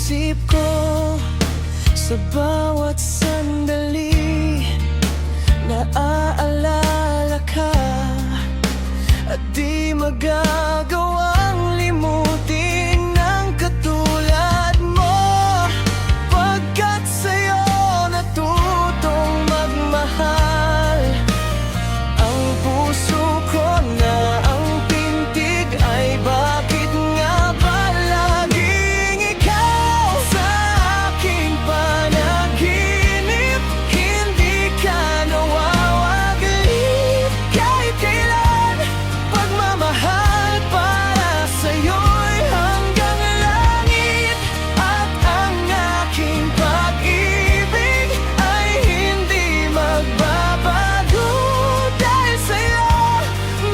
isip ko sa bawat sandali. Naaalala ka at di magagawang limutin ng katulad mo, pagkat sa'yo natutong magmahal. Ang puso ko na ang pintig ay bakit nga ba laging ikaw sa aking panaginip? Hindi ka nawawagalit kahit kailan. Pagmamahal para sa'yo'y hanggang langit, at ang aking pag-ibig ay hindi magbabago. Dahil sa'yo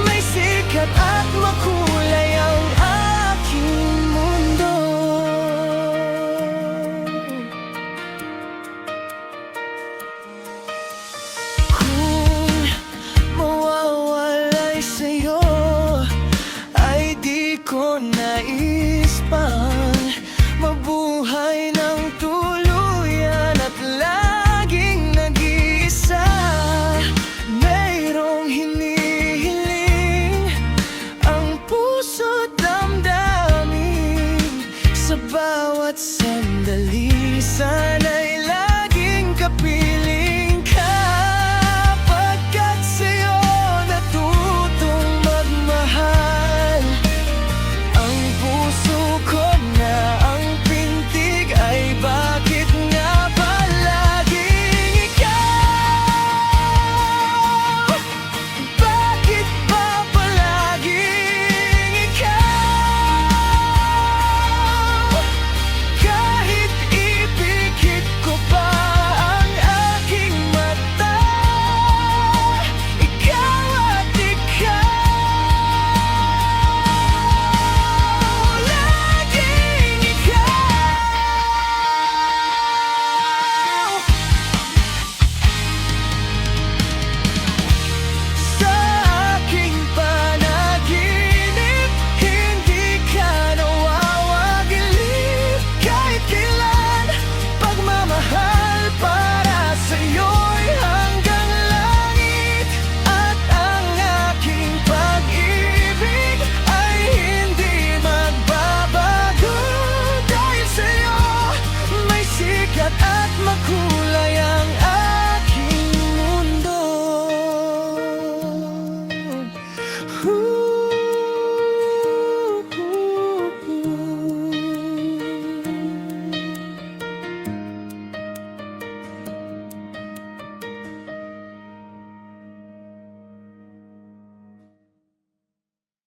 may sikat at makulay ang aking mundo. Kung mawawalay sa'yo ay di ko nais pang mabuhay